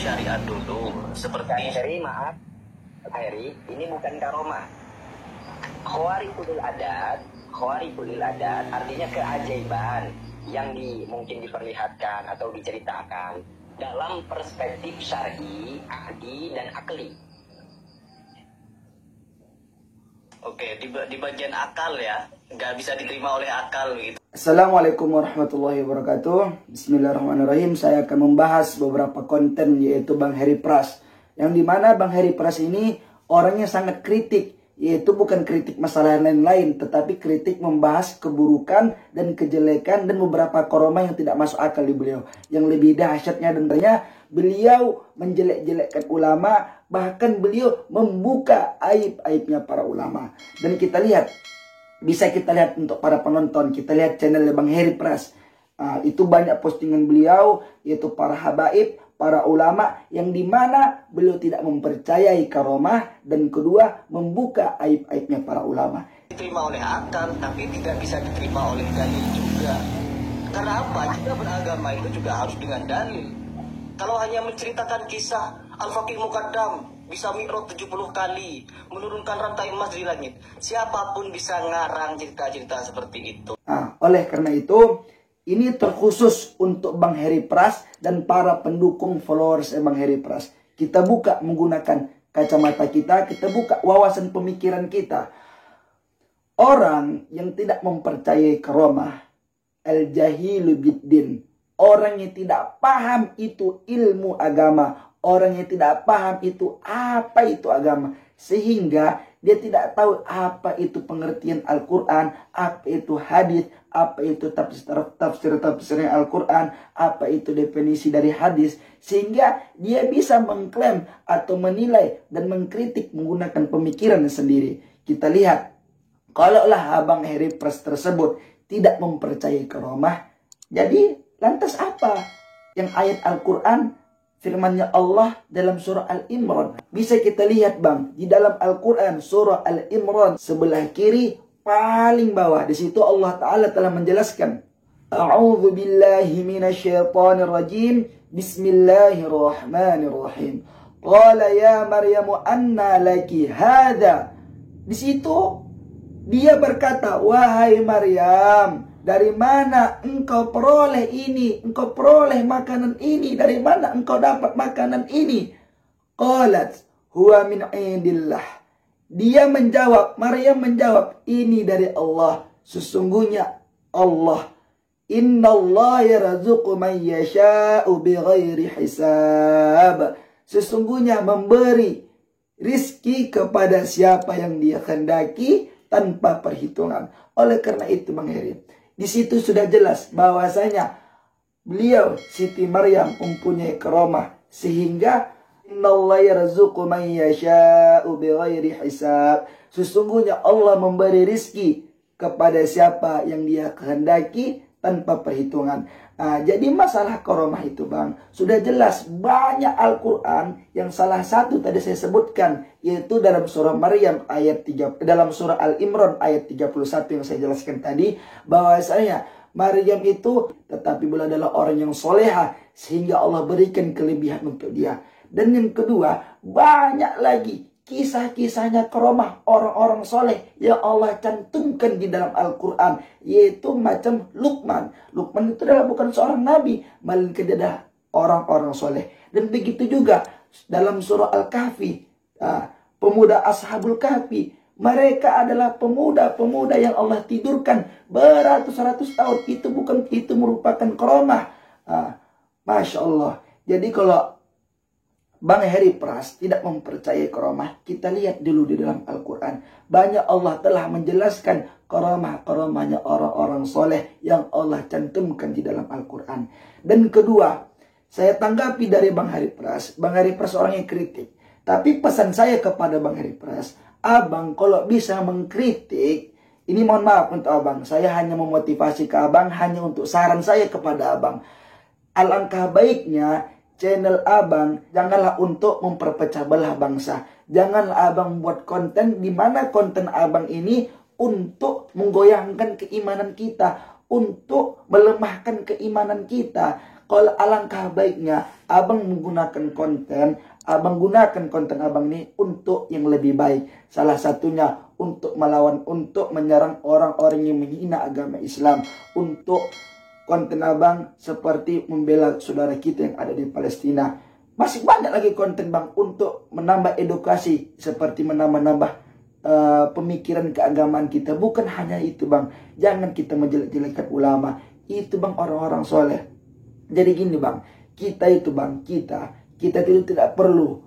syariat dulu. Seperti Heri, maaf Heri, ini bukan karomah. Khawariful adat artinya keajaiban yang mungkin diperlihatkan atau diceritakan dalam perspektif syar'i, aqdi, dan akli. Oke, di bagian akal ya, nggak bisa diterima oleh akal gitu. Assalamualaikum warahmatullahi wabarakatuh. Bismillahirrahmanirrahim. Saya akan membahas beberapa konten, yaitu Bang Heri Pras. Yang dimana Bang Heri Pras ini orangnya sangat kritik, yaitu bukan kritik masalah lain-lain, tetapi kritik membahas keburukan dan kejelekan dan beberapa karomah yang tidak masuk akal di beliau. Yang lebih dahsyatnya dan beliau menjelek-jelekkan ulama, bahkan beliau membuka aib-aibnya para ulama. Dan kita lihat, bisa kita lihat untuk para penonton, kita lihat channel Bang Heri Pras. Itu banyak postingan beliau, yaitu para habaib, para ulama, yang dimana beliau tidak mempercayai karomah, dan kedua membuka aib-aibnya para ulama. Diterima oleh akal, tapi tidak bisa diterima oleh dalil juga. Karena apa? Kita beragama itu juga harus dengan dalil. Kalau hanya menceritakan kisah Al-Faqih Muqaddam bisa mi'raj 70 kali, menurunkan rantai emas dari langit, siapapun bisa ngarang cerita-cerita seperti itu. Oleh karena itu, ini terkhusus untuk Bang Heri Pras dan para pendukung followers Bang Heri Pras. Kita buka menggunakan kacamata kita buka wawasan pemikiran kita. Orang yang tidak mempercayai karomah, al-jahilu biddin, orang yang tidak paham itu ilmu agama, orang yang tidak paham itu apa itu agama, sehingga dia tidak tahu apa itu pengertian Al-Quran, apa itu hadis, apa itu tafsir Al-Quran, apa itu definisi dari hadis, sehingga dia bisa mengklaim atau menilai dan mengkritik menggunakan pemikiran sendiri. Kita lihat, kalaulah Abang Heri Pras tersebut tidak mempercayai karomah, jadi lantas apa yang ayat Al-Quran, firman-Nya Allah dalam surah Al-Imran? Bisa kita lihat Bang, di dalam Al-Quran surah Al-Imran sebelah kiri paling bawah, di situ Allah Ta'ala telah menjelaskan, A'udzu billahi minasyaitonir rajim, Bismillahirrahmanirrahim. Qala ya Maryamu anna laki hadza. Di situ dia berkata, wahai Maryam, dari mana engkau peroleh ini? Engkau peroleh makanan ini? Dari mana engkau dapat makanan ini? Qalat huwa min indillah. Dia menjawab, Maryam menjawab, ini dari Allah. Sesungguhnya Allah, innallaha yarzuqu man yasha'u bighairi hisab. Sesungguhnya memberi rizki kepada siapa yang dia kehendaki tanpa perhitungan. Oleh karena itu Bang Heri, di situ sudah jelas bahwasanya beliau Siti Maryam mempunyai karomah, sehingga innallaha yarzuqu man yasha'u bighairi hisab. Sesungguhnya Allah memberi rizki kepada siapa yang dia kehendaki tanpa perhitungan. Jadi masalah karomah itu Bang, sudah jelas banyak Al-Quran, yang salah satu tadi saya sebutkan, yaitu dalam surah Maryam ayat 3, dalam surah Al-Imran ayat 31 yang saya jelaskan tadi, bahwasanya Maryam itu tetapi beliau adalah orang yang soleha, sehingga Allah berikan kelebihan untuk dia. Dan yang kedua, banyak lagi kisah-kisahnya karomah orang-orang soleh yang Allah cantumkan di dalam Al-Quran, yaitu macam Luqman. Luqman itu adalah bukan seorang nabi, melainkan dia adalah orang-orang soleh. Dan begitu juga dalam surah Al-Kahfi, pemuda Ashabul Kahfi, mereka adalah pemuda-pemuda yang Allah tidurkan beratus-ratus tahun. Itu merupakan karomah. Masya Allah. Jadi kalau Bang Heri Pras tidak mempercayai karomah, kita lihat dulu di dalam Al-Quran. Banyak Allah telah menjelaskan karomah-karomahnya orang-orang soleh yang Allah cantumkan di dalam Al-Quran. Dan kedua, saya tanggapi dari Bang Heri Pras. Bang Heri Pras orang yang kritik. Tapi pesan saya kepada Bang Heri Pras, Abang kalau bisa mengkritik, ini mohon maaf untuk Abang, saya hanya memotivasi ke Abang, hanya untuk saran saya kepada Abang. Alangkah baiknya channel Abang janganlah untuk memperpecah belah bangsa. Janganlah Abang buat konten di mana konten Abang ini untuk menggoyangkan keimanan kita, untuk melemahkan keimanan kita. Kalau alangkah baiknya abang menggunakan konten, abang gunakan konten abang ini untuk yang lebih baik. Salah satunya untuk melawan, untuk menyerang orang-orang yang menghina agama Islam. Untuk konten abang seperti membela saudara kita yang ada di Palestina. Masih banyak lagi konten bang untuk menambah edukasi, seperti menambah pemikiran keagamaan kita. Bukan hanya itu bang, jangan kita menjelek-jelekkan ulama. Itu bang orang-orang soleh. Jadi gini bang, kita tidak perlu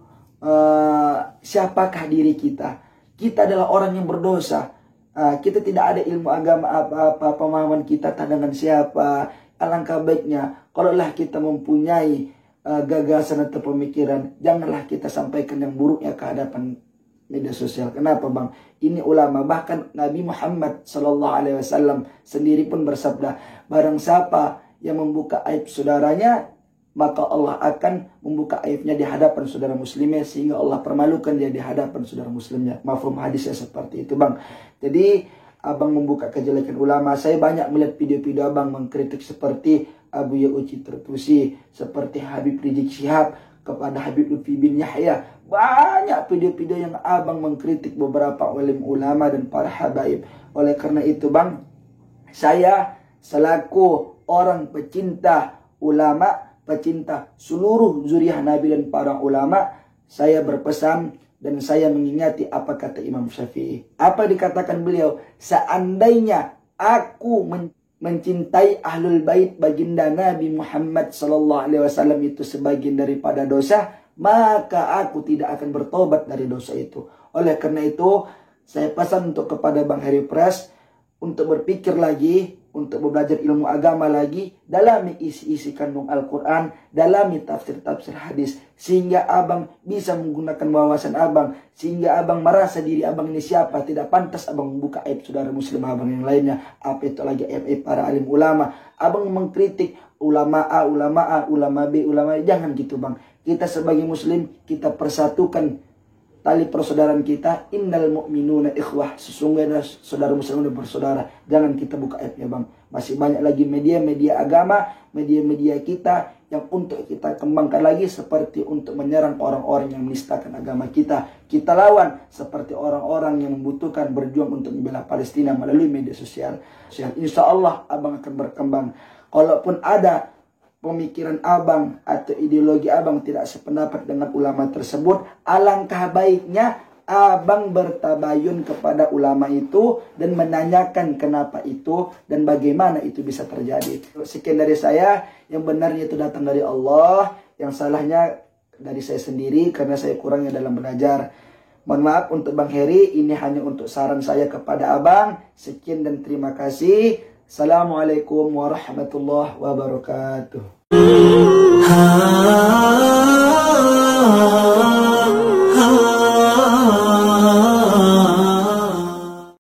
siapakah diri kita. Kita adalah orang yang berdosa. Kita tidak ada ilmu agama apa-apa, pemahaman kita dengan siapa. Alangkah baiknya kalaulah kita mempunyai gagasan atau pemikiran, janganlah kita sampaikan yang buruknya ke hadapan media sosial. Kenapa bang? Ini ulama, bahkan Nabi Muhammad SAW sendiri pun bersabda, barang siapa yang membuka aib saudaranya, maka Allah akan membuka aibnya di hadapan saudara muslimnya, sehingga Allah permalukan dia di hadapan saudara muslimnya. Mafhum hadisnya seperti itu bang. Jadi abang membuka kejelekan ulama. Saya banyak melihat video-video abang mengkritik seperti Abu Ya'uci Tertusi, seperti Habib Rizik Syihab kepada Habib Lutfi bin Yahya. Banyak video-video yang abang mengkritik beberapa ulama dan para habaib. Oleh karena itu bang, saya selaku orang pecinta ulama, pecinta seluruh zuriyah Nabi dan para ulama, saya berpesan dan saya mengingati apa kata Imam Syafi'i. Apa dikatakan beliau? Seandainya aku mencintai ahlul bait baginda Nabi Muhammad SAW itu sebagian daripada dosa, maka aku tidak akan bertobat dari dosa itu. Oleh karena itu, saya pesan untuk kepada Bang Heri Press untuk berpikir lagi, untuk belajar ilmu agama lagi, dalami isi-isi kandung Al-Quran, dalami tafsir-tafsir hadis, sehingga abang bisa menggunakan wawasan abang, sehingga abang merasa diri abang ini siapa, tidak pantas abang membuka aib saudara muslim abang yang lainnya. Apa itu lagi aib para alim ulama? Abang mengkritik ulama A, ulama B, ulama A. Jangan gitu bang. Kita sebagai muslim, kita persatukan tali persaudaraan kita. Innal mu'minuna ikhwah, sesungguhnya saudara muslim dan bersaudara. Jangan kita buka aibnya bang. Masih banyak lagi media-media agama, media-media kita yang untuk kita kembangkan lagi, seperti untuk menyerang orang-orang yang menistakan agama kita. Kita lawan seperti orang-orang yang membutuhkan berjuang untuk membela Palestina melalui media sosial. Insya Allah abang akan berkembang. Kalaupun ada pemikiran abang atau ideologi abang tidak sependapat dengan ulama tersebut, alangkah baiknya abang bertabayun kepada ulama itu dan menanyakan kenapa itu dan bagaimana itu bisa terjadi. Sekian dari saya, yang benarnya itu datang dari Allah, yang salahnya dari saya sendiri karena saya kurangnya dalam belajar. Mohon maaf untuk Bang Heri, ini hanya untuk saran saya kepada abang. Sekian dan terima kasih. Assalamualaikum warahmatullahi wabarakatuh.